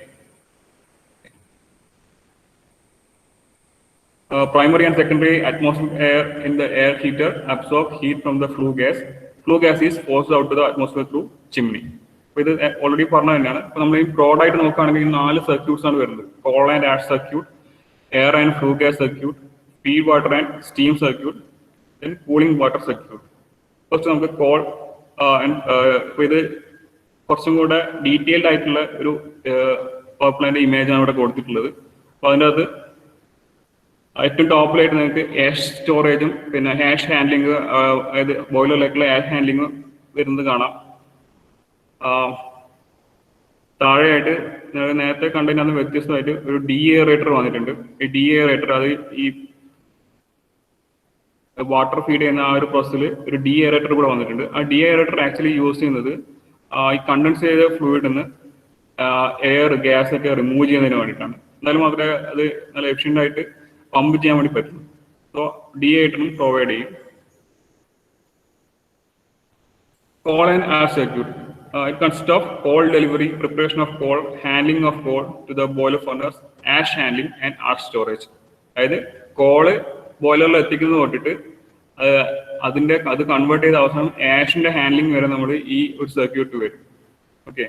Primary and secondary atmospheric air in the air heater absorb heat from the flue gas. Flue gas is forced out to the atmosphere through chimney. അപ്പോൾ ഇത് already പറഞ്ഞ തന്നെയാണ്. ഇപ്പോൾ നമ്മൾ ഈ ബ്രോഡായിട്ട് നോക്കുകയാണെങ്കിൽ 4 circuits ആണ് വരുന്നത്. Call and ash circuit, air and flue gas circuit, feed water and steam circuit, then cooling water circuit. First നമുക്ക് കോൾ, ഇപ്പോൾ ഇത് കുറച്ചും കൂടെ ഡീറ്റെയിൽഡ് ആയിട്ടുള്ള ഒരു പവർ പ്ലാന്റ് ഇമേജ് ആണ് ഇവിടെ കൊടുത്തിട്ടുള്ളത്. അപ്പോൾ അതിൻ്റെ അകത്ത് ഏറ്റവും ടോപ്പിലായിട്ട് നിങ്ങൾക്ക് ആഷ് സ്റ്റോറേജും പിന്നെ ആഷ് ഹാൻഡ്ലിങ്, അതായത് ബോയിലറിലേക്കുള്ള ആഷ് ഹാൻഡ്ലിങ് വരുന്നത് കാണാം. താഴെയായിട്ട് നേരത്തെ കണ്ടതിനകത്ത് വ്യത്യസ്തമായിട്ട് ഒരു ഡീഎയറേറ്റർ വന്നിട്ടുണ്ട്. ഈ ഡീഎയറേറ്റർ, അത് ഈ വാട്ടർ ഫീഡ് ചെയ്യുന്ന ആ ഒരു പ്രോസസ്സിൽ ഒരു ഡീഎയറേറ്റർ കൂടെ വന്നിട്ടുണ്ട്. ആ ഡീഎയറേറ്റർ ആക്ച്വലി യൂസ് ചെയ്യുന്നത് ഈ കണ്ടൻസ് ചെയ്ത ഫ്ലൂയിഡിൽ നിന്ന് എയർ, ഗ്യാസ് ഒക്കെ റിമൂവ് ചെയ്യുന്നതിന് വേണ്ടിയിട്ടാണ്. എന്നാലും മാത്രമേ അത് നല്ല എഫിഷ്യൻ്റ് ആയിട്ട് പമ്പ് ചെയ്യാൻ വേണ്ടി പറ്റും. സോ ഡീഎയറേറ്ററും പ്രൊവൈഡ് ചെയ്യും. Coal and ash circuit. It consists of coal delivery, preparation of coal, handling of coal to the boiler furnace, ash handling and ash storage. അതായത് കോള് ബോയിലറിൽ എത്തിക്കുന്നത് തൊട്ടിട്ട് അത് കൺവേർട്ട് ചെയ്ത അവസാനം ആഷിന്റെ ഹാൻഡ്ലിംഗ് വരെ നമ്മൾ ഈ ഒരു സർക്യൂട്ട് വരും. Okay,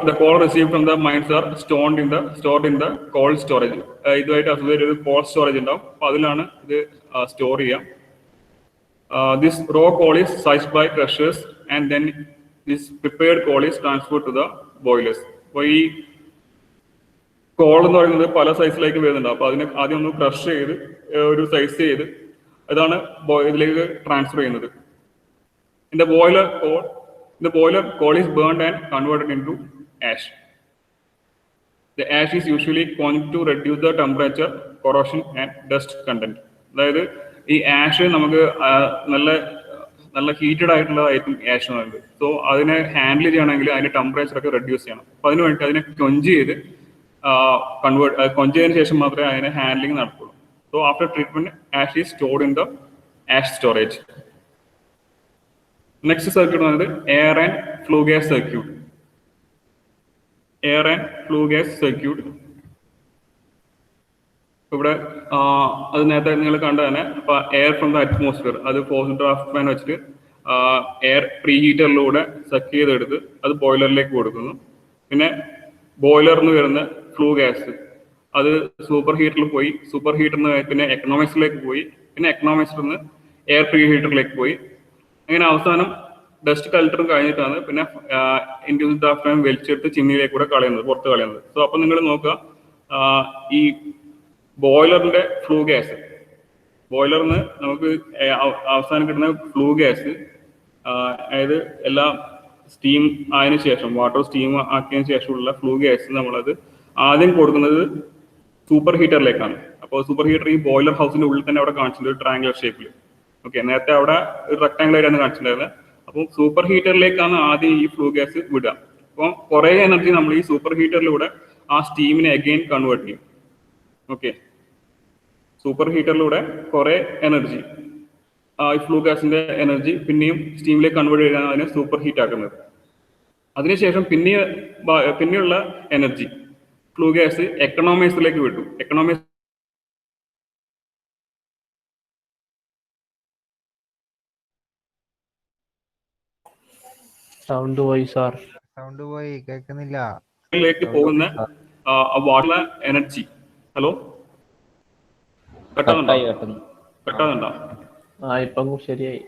the coal received from the mines are stored in the coal storage. ഇതുമായിട്ട് അസോസിയേറ്റ് ഒരു coal storage ഉണ്ടാവും. അപ്പോൾ അതിലാണ് ഇത് സ്റ്റോർ ചെയ്യാം. This raw coal is sized by crushers and then this prepared coal is transferred to the boilers. അപ്പോൾ ഈ call എന്ന് പറയുന്നത് പല സൈസിലേക്ക് വരുന്നുണ്ട്. അപ്പോൾ അതിനെ ആദ്യം ഒന്ന് ക്രഷ് ചെയ്ത് ഒരു സൈസ് ചെയ്ത് അതാണ് ഇതിലേക്ക് ട്രാൻസ്ഫർ ചെയ്യുന്നത്. The boiler coal is burned and converted into ash. The ash is usually consumed to reduce the temperature, corrosion and dust content. അതായത് ഈ ആഷ് നമുക്ക് നല്ല നല്ല ഹീറ്റഡ് ആയിട്ടുള്ളതായിരിക്കും ആഷ് എന്ന് പറയുന്നത്. സോ അതിനെ ഹാൻഡിൽ ചെയ്യണമെങ്കിൽ അതിന്റെ ടെമ്പറേച്ചർ ഒക്കെ റെഡ്യൂസ് ചെയ്യണം. അപ്പൊ അതിന് വേണ്ടി അതിനെ കൊഞ്ച് ചെയ്ത് കൊഞ്ച് ചെയ്തതിനു ശേഷം മാത്രമേ അതിനെ ഹാൻഡ്ലിംഗ് നടക്കുള്ളൂ. So after treatment ash is stored in the ash storage. Next circuit വന്നത് air and flue gas circuit. Air and flue gas circuit ഇവിടെ അത് നേരത്തെ നിങ്ങൾ കണ്ട തന്നെ എയർ ഫ്രം ദ അറ്റ്മോസ്ഫിയർ അത് ഫോഴ്സ്ഡ് ഡ്രാഫ്റ്റ് ഫാൻ വെച്ചിട്ട് എയർ പ്രീ ഹീറ്ററിലൂടെ സക്ക് ചെയ്തെടുത്ത് അത് ബോയിലറിലേക്ക് കൊടുക്കുന്നു. പിന്നെ ബോയിലറിൽ നിന്ന് വരുന്ന ഫ്ലൂ ഗ്യാസ് അത് സൂപ്പർ ഹീറ്ററിൽ പോയി, സൂപ്പർ ഹീറ്ററിൽ നിന്ന് പിന്നെ എക്കണോമിക്സിലേക്ക് പോയി, പിന്നെ എക്കണോമിക്സിൽ നിന്ന് എയർ പ്രീ ഹീറ്ററിലേക്ക് പോയി. അങ്ങനെ അവസാനം ഡസ്റ്റ് കൾച്ചറും കഴിഞ്ഞിട്ടാണ് പിന്നെ ഇൻഡ്യൂസ്ഡ് ഡ്രാഫ്റ്റ് ഫാൻ വലിച്ചെടുത്ത് ചിമ്മിയിലേക്ക് കൂടെ കളയുന്നത്, പുറത്ത് കളയുന്നത്. സോ അപ്പം നിങ്ങൾ നോക്കുക, ഈ ബോയിലറിന്റെ ഫ്ലൂ ഗ്യാസ്, ബോയിലറിന് നമുക്ക് അവസാനം കിട്ടുന്ന ഫ്ലൂ ഗ്യാസ്, അതായത് എല്ലാ സ്റ്റീം ആയതിനു ശേഷം വാട്ടർ സ്റ്റീം ആക്കിയതിനു ശേഷമുള്ള ഫ്ലൂ ഗ്യാസ് നമ്മളത് ആദ്യം കൊടുക്കുന്നത് സൂപ്പർ ഹീറ്ററിലേക്കാണ്. അപ്പോൾ സൂപ്പർ ഹീറ്റർ ഈ ബോയിലർ ഹൗസിന്റെ ഉള്ളിൽ തന്നെ അവിടെ കാണിച്ചിട്ടുണ്ട് ട്രയാങ്കുലർ ഷേപ്പിൽ. ഓക്കെ, നേരത്തെ അവിടെ ഒരു റെക്ടാംഗിൾ ആയിട്ടാണ് കാണിച്ചിട്ടുണ്ടായിരുന്നത്. അപ്പോൾ സൂപ്പർ ഹീറ്ററിലേക്കാണ് ആദ്യം ഈ ഫ്ലൂ ഗ്യാസ് വിടുക. അപ്പം കുറേ എനർജി നമ്മൾ ഈ സൂപ്പർ ഹീറ്ററിലൂടെ ആ സ്റ്റീമിനെ അഗെയിൻ കൺവേർട്ട് ചെയ്യും. ഓക്കെ, സൂപ്പർ ഹീറ്ററിലൂടെ കുറെ എനർജി ഈ ഫ്ലൂ ഗ്യാസിന്റെ എനർജി പിന്നെയും സ്റ്റീമിലേക്ക് കൺവേർട്ട് ചെയ്താണ് അതിനെ സൂപ്പർ ഹീറ്റ് ആക്കുന്നത്. അതിനുശേഷം പിന്നെയുള്ള എനർജി ഫ്ലൂ ഗ്യാസ് എക്കണോമൈസറിലേക്ക് വിട്ടു. എക്കണോമൈസ് സൗണ്ട് പോയി സാർ, സൗണ്ട് പോയി, കേൾക്കുന്നില്ല. ലേക്ക് പോകുന്ന വാട്ടർ എനർജി. ഹലോ, കട്ടാകുന്നുണ്ടോ? ഇപ്പം ശരിയായി.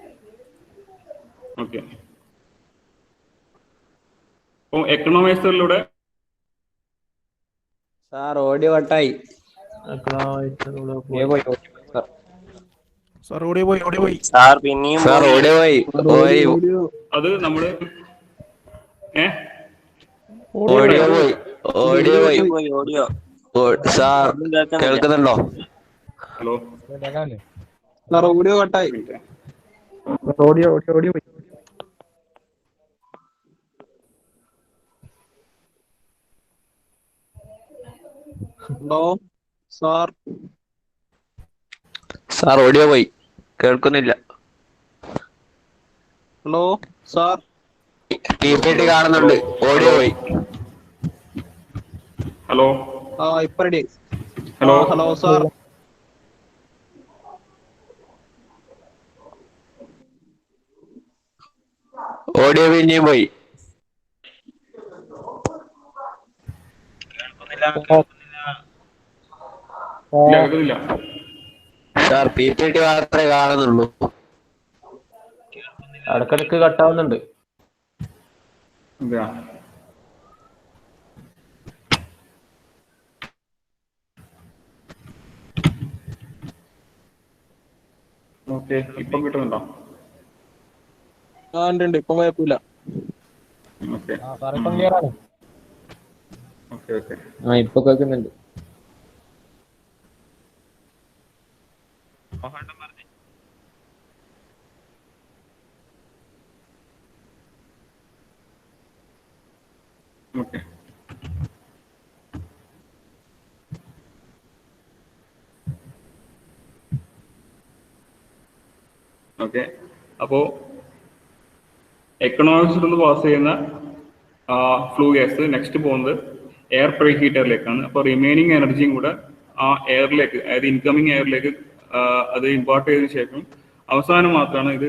ഓക്കെ, അപ്പൊ എക്കണോമൈസറിലൂടെ സാർ ഓഡിയോ കട്ടായി. സാർ പിന്നെയും അത് നമ്മള് ഓഡിയോ സാർ കേൾക്കുന്നുണ്ടോ? ഹലോ സാർ ഓഡിയോ കട്ടായി. ഓഡിയോ പോയി. ഹലോ സാർ, സാർ ഓഡിയോ പോയി, കേൾക്കുന്നില്ല. ഹലോ സാർ, PPT കാണുന്നുണ്ട്, ഓഡിയോ പോയി. ഹലോ ഇപ്പൊ ready. Hello hello sir, audio പിന്നെയും പോയി. കേൾക്കുന്നില്ല സാർ, PPT മാത്രമേ കാണുന്നുള്ളൂ. ഇടക്കിടക്ക് കട്ടാവുന്നുണ്ട്. അതെയാ, ഓക്കെ, ഇപ്പം കിട്ടുന്നുണ്ടോ? ഉണ്ട്, ഇപ്പം കുഴപ്പമില്ല. ഓക്കെ ഓക്കെ ഓക്കെ, ഇപ്പൊ കേൾക്കുന്നുണ്ട്. ഓക്കെ. ഓക്കെ, അപ്പോ എക്കണോമിക്സിൽ നിന്ന് പാസ് ചെയ്യുന്ന ഫ്ലൂ ഗ്യാസ് നെക്സ്റ്റ് പോകുന്നത് എയർ പ്രീ ഹീറ്ററിലേക്കാണ്. അപ്പോൾ റിമൈനിങ് എനർജിയും കൂടെ ആ എയറിലേക്ക്, അതായത് ഇൻകമിങ് എയറിലേക്ക് അത് ഇമ്പോർട്ട് ചെയ്തതിനു ശേഷം അവസാനം മാത്രമാണ് ഇത്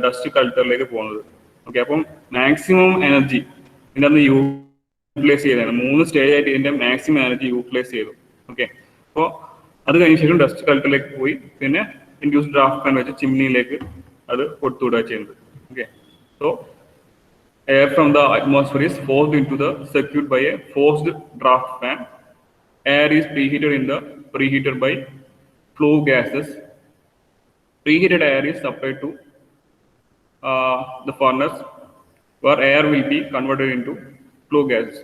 ഡസ്റ്റ് കൾച്ചറിലേക്ക് പോകുന്നത്. ഓക്കെ, അപ്പം മാക്സിമം എനർജി ഇതിൻ്റെ അന്ന് യൂട്ടിലൈസ് ചെയ്തതാണ്. 3 സ്റ്റേജ് ആയിട്ട് ഇതിന്റെ മാക്സിമം എനർജി യൂട്ടിലൈസ് ചെയ്തു. ഓക്കെ, അപ്പോൾ അത് കഴിഞ്ഞ ശേഷം ഡസ്റ്റ് കൾച്ചറിലേക്ക് പോയി പിന്നെ ഇൻഡ്യൂസ്ഡ് ഡ്രാഫ്റ്റ് ഫാൻ വെച്ച് ചിമ്മിനിയിലേക്ക് അത് കൊടുത്തുവിടുക ചെയ്യുന്നത്. Okay, so air from the atmosphere is forced into the circuit by a forced draft fan. Air is preheated in the preheater by flue gases. Preheated air is supplied to the furnace where air will be converted into flue gases.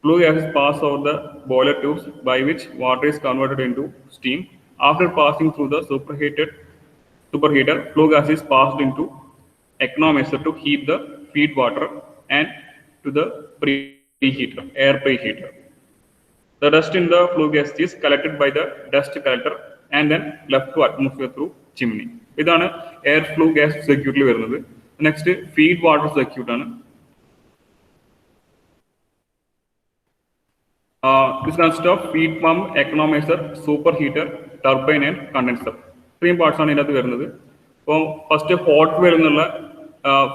Flue gases pass over the boiler tubes by which water is converted into steam. After passing through the superheated superheater, flue gas is passed into economizer to heat the feed water and to the preheater, air preheater. The dust in the flue gas is collected by the dust collector and then left to atmosphere through chimney. ഇതാണ് air flue gas സർക്യൂട്ടിൽ വരുന്നത്. Next feed water circuit ആണ്. This consists of feed pump, economizer, superheater, turbine and condenser. ഇത്രയും parts ആണ് ഇതിനകത്ത് വരുന്നത്. അപ്പോൾ first hot വരുന്നുള്ള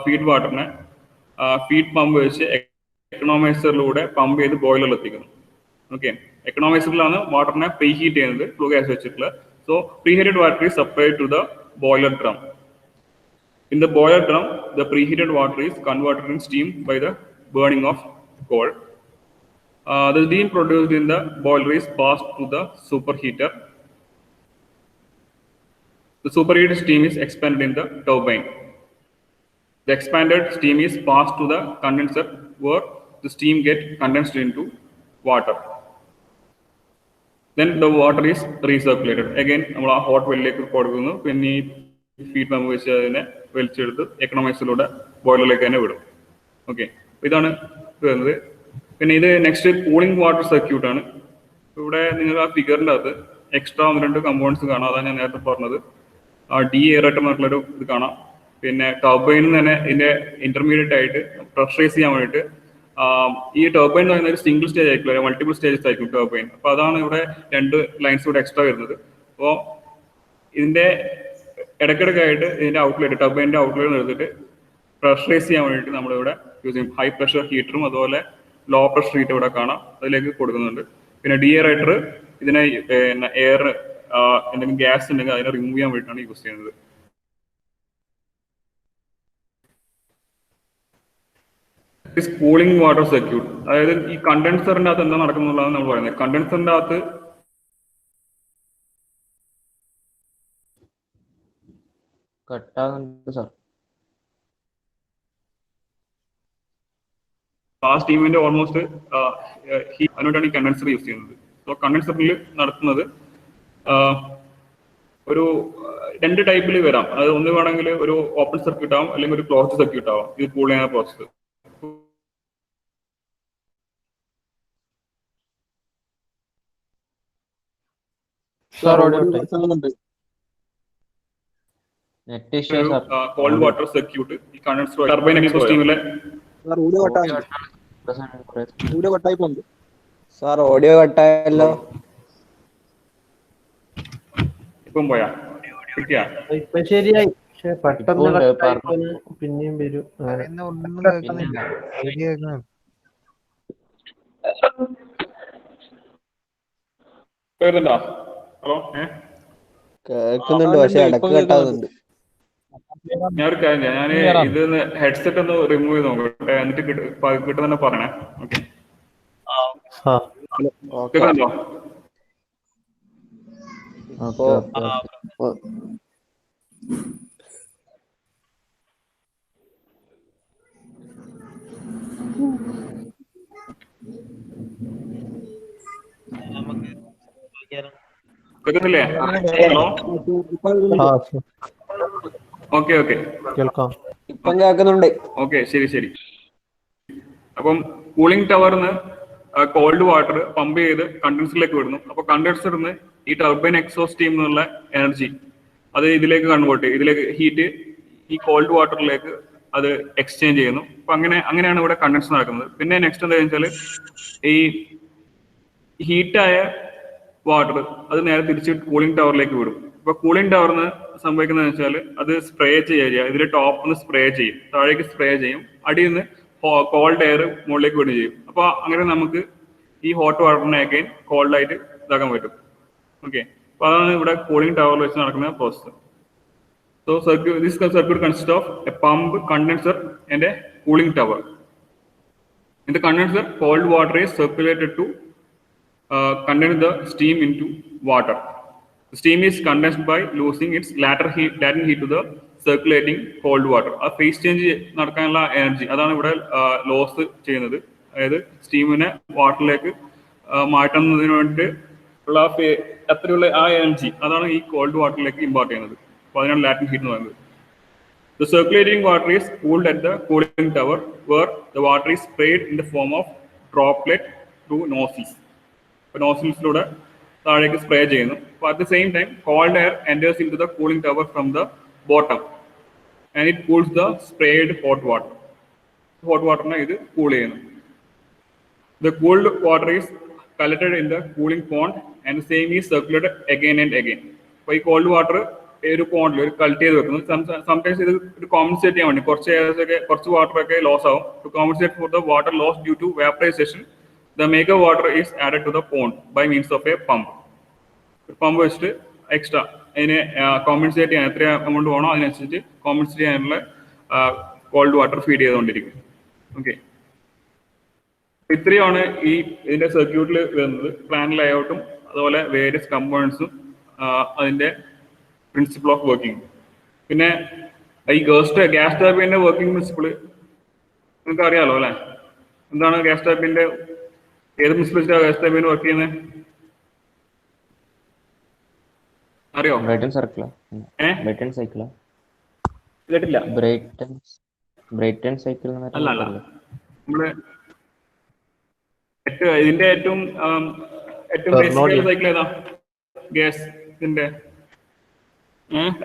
ഫീഡ് വാട്ടറിനെ ഫീഡ് പമ്പ് വെച്ച് എക്കണോമൈസറിലൂടെ പമ്പ് ചെയ്ത് ബോയിലറിൽ എത്തിക്കുന്നു. ഓക്കെ, എക്കണോമൈസറിലാണ് വാട്ടറിനെ പ്രീ ഹീറ്റ് ചെയ്യുന്നത് ഫ്ലൂ ഗ്യാസ് വെച്ചിട്ടുള്ള. So preheated water is supplied to the boiler drum. In the boiler drum, the preheated water is converted in steam by the burning of coal. The steam produced in the boiler is passed to the superheater. The superheated steam is expanded in the turbine. The expanded steam is passed to the condenser, where the steam gets condensed into water. Then the water is recirculated. Again, നമ്മൾ ആ hot വെല്ലിലേക്ക് കൊടുക്കുന്നു. പിന്നെ ഈ feed pump വെച്ച് അതിനെ വലിച്ചെടുത്ത് എക്കണോമൈസിലൂടെ ബോയിലറിലേക്ക് തന്നെ വിടും. ഓക്കെ, ഇതാണ് വരുന്നത്. പിന്നെ ഇത് നെക്സ്റ്റ് കൂളിംഗ് വാട്ടർ സർക്യൂട്ട് ആണ്. ഇവിടെ നിങ്ങൾ ആ ഫിഗറിൻ്റെ അകത്ത് എക്സ്ട്രാ 1-2 കമ്പോണൻസ് കാണാം. അതാണ് ഞാൻ നേരത്തെ പറഞ്ഞത്. ഡി എയറേറ്റർ എന്നുള്ളൊരു ഇത് കാണാം. പിന്നെ ടർബൈനിൽ തന്നെ ഇതിന്റെ ഇന്റർമീഡിയറ്റ് ആയിട്ട് പ്രഷറൈസ് ചെയ്യാൻ വേണ്ടിയിട്ട് ഈ ടർബൈൻ എന്ന് പറയുന്ന ഒരു സിംഗിൾ സ്റ്റേജ് ആയിരിക്കില്ല, മൾട്ടിപ്പിൾ സ്റ്റേജസ് ആയിരിക്കും ടർബൈൻ. അപ്പോൾ അതാണ് ഇവിടെ 2 ലൈൻസ് കൂടെ എക്സ്ട്രാ വരുന്നത്. അപ്പോൾ ഇതിന്റെ ഇടയ്ക്കിടയ്ക്കായിട്ട് ഇതിന്റെ ഔട്ട്ലെറ്റ് ടർബൈൻ്റെ ഔട്ട്ലെറ്റ് എടുത്തിട്ട് പ്രഷറൈസ് ചെയ്യാൻ വേണ്ടിയിട്ട് നമ്മളിവിടെ യൂസ് ചെയ്യും. ഹൈ പ്രഷർ ഹീറ്ററും അതുപോലെ ലോ പ്രഷർ ഹീറ്റർ ഇവിടെ കാണാം, അതിലേക്ക് കൊടുക്കുന്നുണ്ട്. പിന്നെ ഡീഎയറേറ്റർ ഇതിനെ എയർ എന്തെങ്കിലും ഗ്യാസ് ഉണ്ടെങ്കിൽ അതിനെ റിമൂവ് ചെയ്യാൻ വേണ്ടിയിട്ടാണ് യൂസ് ചെയ്യുന്നത്. കൂളിംഗ് വാട്ടർ സർക്യൂട്ട്, അതായത് ഈ കണ്ടൻസറിന്റെ അകത്ത് എന്താ നടക്കുന്നുള്ളതാണ് നമ്മൾ പറയുന്നത്. കണ്ടൻസറിന്റെ അകത്ത് ആ സ്റ്റീമിന്റെ ഓൾമോസ്റ്റ് അതിനോട്ടാണ് ഈ കണ്ടൻസർ യൂസ് ചെയ്യുന്നത്. സോ കണ്ടൻസറിൽ നടത്തുന്നത് ഒരു 2 ടൈപ്പിൽ വരാം. അത് ഒന്ന് വേണമെങ്കിൽ ഒരു ഓപ്പൺ സർക്യൂട്ട് ആവും, അല്ലെങ്കിൽ ഒരു ക്ലോസ്ഡ് സർക്യൂട്ട് ആവും. ഇത് കൂൾ ചെയ്യുന്ന പ്രോസസ്. കോൾഡ് വാട്ടർ സർക്യൂട്ട് ഈ കണ്ടൻസർ ടർബൈൻ എക്സോസ്റ്റിംഗിലെ സാർ ഓഡിയോ കട്ടായല്ലോ. ഇപ്പം പോയാ ഇപ്പൊ ശരിയായി. പക്ഷെ പെട്ടെന്ന് പിന്നെയും വരും. ഒന്നും കേൾക്കുന്നില്ല. കേൾക്കുന്നുണ്ടോ? ഹലോ, കേൾക്കുന്നുണ്ട്, പക്ഷെ ഇടക്ക് കട്ടാവുന്നുണ്ട്. ഞാനൊരു കാര്യം ചെയ്യാം, ഞാൻ ഇത് ഹെഡ്സെറ്റ് ഒന്ന് റിമൂവ് ചെയ്ത് നോക്കട്ടെ, എന്നിട്ട് കിട്ടുന്ന പറയണേ. ഓക്കെ, കേൾക്കുന്നുണ്ടോ? കേൾക്കുന്നില്ലേ? ഹലോ, ഓക്കെ ഓക്കെ, കേൾക്കാം. ഇപ്പം കേൾക്കുന്നുണ്ട്. ഓക്കെ, ശരി ശരി. അപ്പം കൂളിംഗ് ടവറിന്ന് കോൾഡ് വാട്ടർ പമ്പ് ചെയ്ത് കണ്ടൻസറിലേക്ക് വിടുന്നു. അപ്പൊ കണ്ടൻസറിന്ന് ഈ ടർബൈൻ എക്സോസ്റ്റ് സ്റ്റീം എന്നുള്ള എനർജി അത് ഇതിലേക്ക് കൺവേർട്ട് ചെയ്യും. ഇതിലേക്ക് ഹീറ്റ് ഈ കോൾഡ് വാട്ടറിലേക്ക് അത് എക്സ്ചേഞ്ച് ചെയ്യുന്നു. അപ്പൊ അങ്ങനെയാണ് ഇവിടെ കണ്ടൻസർ നടക്കുന്നത്. പിന്നെ നെക്സ്റ്റ് എന്താ വെച്ചാൽ ഈ ഹീറ്റായ വാട്ടർ അത് നേരെ തിരിച്ച് കൂളിംഗ് ടവറിലേക്ക് വിടും. അപ്പൊ കൂളിംഗ് ടവറിന് സംഭവിക്കുന്നത് വെച്ചാൽ അത് സ്പ്രേ ചെയ്യുക, ഇതിൽ ടോപ്പ് നിന്ന് സ്പ്രേ ചെയ്യും, താഴേക്ക് സ്പ്രേ ചെയ്യും, അടിയിൽ നിന്ന് കോൾഡ് എയർ മുകളിലേക്ക് വിടുകയും ചെയ്യും. അപ്പൊ അങ്ങനെ നമുക്ക് ഈ ഹോട്ട് വാട്ടറിനെ അഗൈൻ കോൾഡ് ആയിട്ട് ഇതാക്കാൻ പറ്റും. ഓക്കെ, അപ്പൊ അതാണ് ഇവിടെ കൂളിംഗ് ടവറിൽ വെച്ച് നടക്കുന്ന process. So this circuit consists of a pump, condenser and a cooling tower. In the condenser, cold water is circulated to condense the steam into water. The steam is condensed by losing its latent heat to the circulating cold water. ആ phase change നടക്കാനുള്ള energy അതാണ് ഇവിടെ loss ചെയ്യുന്നത്. അതായത് സ്റ്റീമിനെ വാട്ടറിലേക്ക് മാറ്റുന്നതിന് വേണ്ടിയിട്ട് ഉള്ള അത്രയുള്ള ആ എനർജി അതാണ് ഈ കോൾഡ് വാട്ടറിലേക്ക് ഇമ്പാർട്ട് ചെയ്യുന്നത്. അപ്പോൾ അതിനാണ് ലാറ്റന്റ് ഹീറ്റ് എന്ന് പറയുന്നത്. The circulating water is cooled at the cooling tower, where the water is sprayed in the form of droplet through nozzles. അപ്പോൾ നോസിൽസിലൂടെ താഴേക്ക് സ്പ്രേ ചെയ്യുന്നു. അപ്പോൾ at the same time, cold air enters into the cooling tower from the bottom, and it cools the sprayed hot water. Hot water നെ ഇത് cool ചെയ്യുന്നു. The cooled water is collected in the cooling pond, and the same is circulated again and again. അപ്പോൾ ഈ called water ഒരു പോണ്ടിൽ ഒരു collect ചെയ്ത് വെക്കുന്നു. Sometimes ഇത് ഒരു കോമ്പൻസേറ്റ് ചെയ്യാൻ വേണ്ടി കുറച്ച് വാട്ടർ ഒക്കെ ലോസ് ആവും. To compensate for the water loss due to vaporization, the maker water is added to the pond by means of a pump. ഒരു പമ്പ് വെച്ചിട്ട് എക്സ്ട്രാ അതിനെ കോമ്പൻസേറ്റ് ചെയ്യാൻ എത്ര എമൗണ്ട് വേണോ അതിനനുസരിച്ച് കോമ്പൻസേറ്റ് ചെയ്യാനുള്ള കോൾഡ് വാട്ടർ ഫീഡ് ചെയ്തുകൊണ്ടിരിക്കും. ഓക്കെ, ഇത്രയാണ് ഈ ഇതിന്റെ സർക്യൂട്ടിൽ വരുന്നത്. പ്ലാൻ ലേഔട്ടും അതുപോലെ വേരിയസ് കമ്പോണൻസും അതിന്റെ പ്രിൻസിപ്പിൾ ഓഫ് വർക്കിംഗ്. പിന്നെ ഈ ഗ്യാസ് ടർബൈൻ്റെ വർക്കിംഗ് പ്രിൻസിപ്പിൾ നിങ്ങൾക്ക് അറിയാലോ അല്ലേ? എന്താണ് ഗ്യാസ് ടർബൈൻ്റെ, ഏത് പ്രിൻസിപ്പിൾ വെച്ചിട്ടാണ് ഗ്യാസ് ടർബൈൻ വർക്ക് ചെയ്യുന്നത് അറിയോ? കേട്ടില്ല. അല്ല നമ്മള് ഇതിന്റെ ഏറ്റവും ബേസിക് സൈക്കിൾ ഏതാ? ഗ്യാസിന്റെ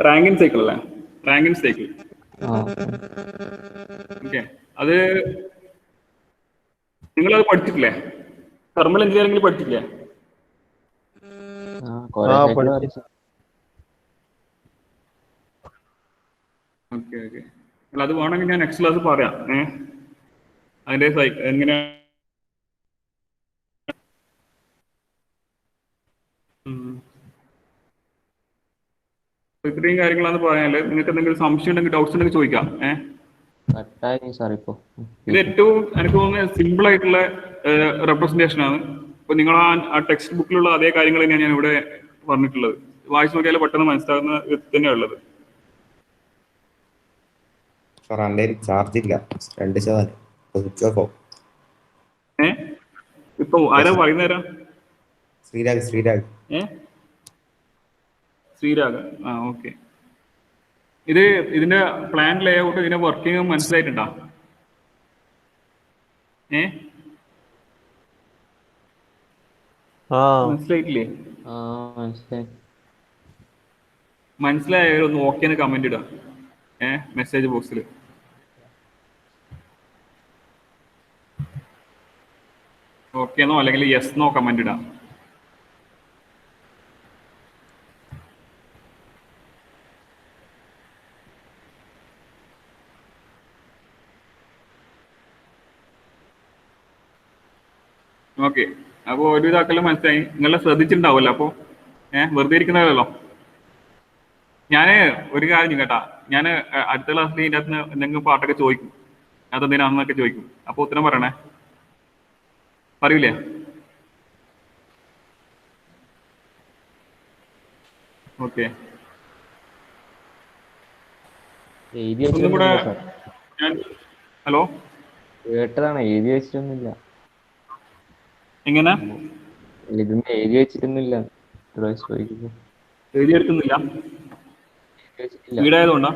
റാങ്കിൻ സൈക്കിൾ അല്ലേ? Rankine cycle. ഓക്കെ, അത് നിങ്ങളത് പഠിച്ചിട്ടില്ലേ? തെർമൽ എഞ്ചിനീയറിംഗിൽ പഠിച്ചിട്ടില്ലേ? ഓക്കെ ഓക്കെ, അല്ല അത് വേണമെങ്കിൽ ഞാൻ നെക്സ്റ്റ് ക്ലാസ് പറയാം. അതിന്റെ എങ്ങനെ ഇത്രയും കാര്യങ്ങളാണ് പറയാനല്ലേ. നിങ്ങൾക്ക് എന്തെങ്കിലും സംശയം ഉണ്ടെങ്കിൽ ഡൗട്ട്സ് ഉണ്ടെങ്കിൽ ചോദിക്കാം. ഇത് ഏറ്റവും എനിക്ക് തോന്നുന്നത് സിമ്പിൾ ആയിട്ടുള്ള റെപ്രസെന്റേഷൻ ആണ്. ഇപ്പൊ നിങ്ങൾ ആ ടെക്സ്റ്റ് ബുക്കിലുള്ള അതേ കാര്യങ്ങൾ തന്നെയാണ് ഞാൻ ഇവിടെ പറഞ്ഞിട്ടുള്ളത്. വായിച്ചു നോക്കിയാൽ പെട്ടെന്ന് മനസ്സിലാകുന്ന തന്നെയാണ് ഉള്ളത്. ചാർജ് ഇല്ല, 2%. ഇപ്പൊ ആരാ പറയുന്നേരാ? ശ്രീരാഗ്. ശ്രീരാഗ്. ആ ഓക്കെ. ഇതിന്റെ പ്ലാൻ ലേഔട്ട് ഇതിന്റെ വർക്കിംഗ് മനസ്സിലായിട്ടുണ്ടോ? മനസ്സിലായിട്ടില്ലേ? മനസ്സിലായൊന്ന് ഓക്കേന്ന് കമന്റ് ഇടാം മെസ്സേജ് ബോക്സിൽ. ഓക്കേന്നോ അല്ലെങ്കിൽ യെസ്ന്നോ കമന്റ് ഇടാം. ഓക്കെ, അപ്പോൾ ഒരു ഇതാക്കലും മനസ്സിലായി. നിങ്ങളെ ശ്രദ്ധിച്ചിട്ടുണ്ടാവുമല്ലോ. അപ്പോൾ വെറുതെ ഇരിക്കുന്നതല്ലോ. ഞാൻ ഒരു കാര്യം കേട്ടാ, ഞാൻ അടുത്ത ക്ലാസ്സിൽ ഇതിൻ്റെ അകത്ത് എന്തെങ്കിലും പാട്ടൊക്കെ ചോദിക്കും, അതെന്തിനാണെന്നൊക്കെ ചോദിക്കും. അപ്പോൾ ഉത്തരം പറയണേ. പറയൂലേ? ഓക്കെ, ഒന്നും കൂടെ ഞാൻ ഹലോ കേട്ടതാണ്, എഴുതി വെച്ചിട്ടൊന്നുമില്ല. എങ്ങനെ ഇതൊന്നും എഴുതി വെച്ചിട്ടൊന്നുമില്ല. എഴുതിയെടുക്കുന്നില്ല? വീടായതുകൊണ്ടാ?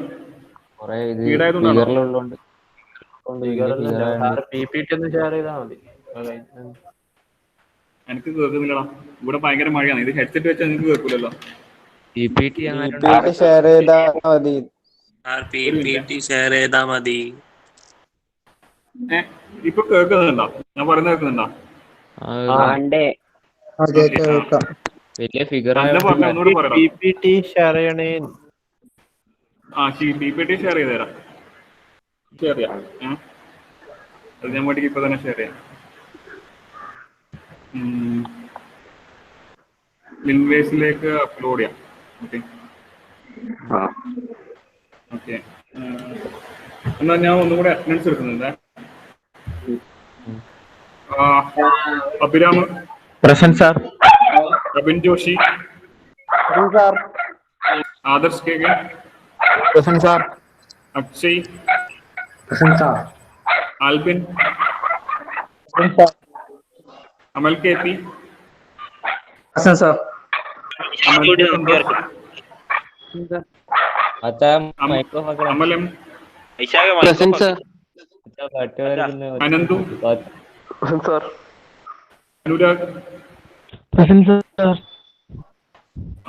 വീടായതുകൊണ്ടുണ്ട്. എനിക്ക് കേൾക്കുന്നില്ലടാ, ഇവിടെ ഭയങ്കര മഴയാണ്. ഇത് ഹെഡ്സെറ്റ് വെച്ചാൽ നിങ്ങൾക്ക് കേൾക്കൂലല്ലോ. ഇപ്പൊ കേൾക്കുന്നുണ്ടോ? ഞാൻ പറയുന്നത് കേൾക്കുന്നുണ്ടോ? വലിയ ഫിഗർ PPT ഷെയർ ചെയ്ത് തരാം. ഷെയർ ചെയ്യാം. അത് ഞാൻ വേണ്ടി ഇപ്പൊ തന്നെ ഷെയർ ചെയ്യാം. ലിൻവേസിലേക്ക് അപ്ലോഡ് ചെയ്യാം. ഓക്കെ ഓക്കെ, എന്നാ ഞാൻ ഒന്നും കൂടെ അറ്റൻഡൻസ് എടുക്കുന്നുണ്ട്. Abhiram present sir. Rabin Joshi sir. Adarsh K present sir. Akshay present sir. Albin present sir. Amal K P present sir. Amal അമലം, present sir. Ananthu, sir Anurag, sir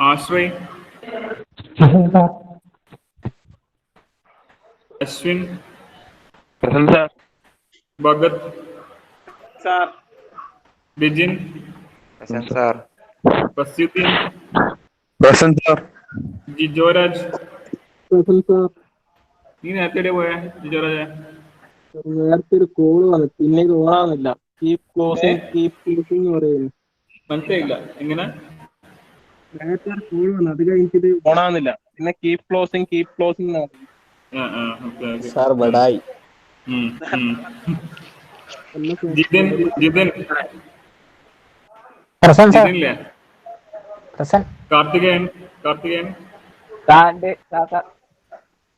Ashray, sir Ashwin, sir Bhagath, Bijin, sir Basyuddin, sir Jijoraj. Sir നീ നേരത്തെ പോയാ ജിജോരാജ്? നേരത്തെ ഒരു കോള് വന്നു, പിന്നെ ഇത് ഓണാവുന്നില്ല. കീപ് ക്ലോസിംഗ് പറയുന്നു. മനസ്സിലായില്ല, എങ്ങനെ? നേരത്തെ ഒരു കോള് വന്നു, അത് കഴിഞ്ഞിട്ട് ഇത് ഓണാവുന്നില്ല. പിന്നെ കീപ് ക്ലോസിംഗ് സാർ ബഡായി. ജിതിൻ, ജിതിൻ, പ്രസന്റ് സാർ ജിതിനില്ലേ? പ്രസന്റ് കാർത്തികേയൻ,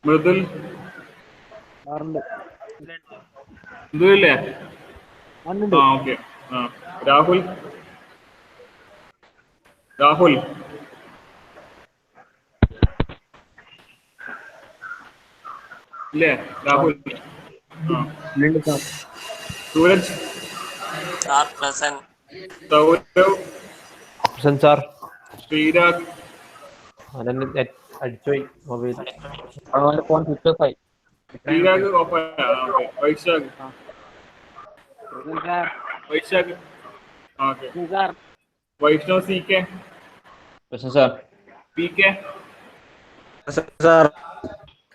മൃദുൽ, മൃദുലില്ലേ? ആ ഓക്കെ. ആ രാഹുൽ, ഇല്ലേ? രാഹുൽ. ആ സൂരജ്, സൗരവ്, സാർ ശ്രീരാഗ്, അടിച്ചുപോയി മൊബൈൽ. അവന്റെ ഫോൺ സ്വിച്ച് ഓഫ് ആയി. ശ്രീരാഗ് ഓഫായ. Vaishakh, okay. Vaishnav, C K, sir. P K, sir.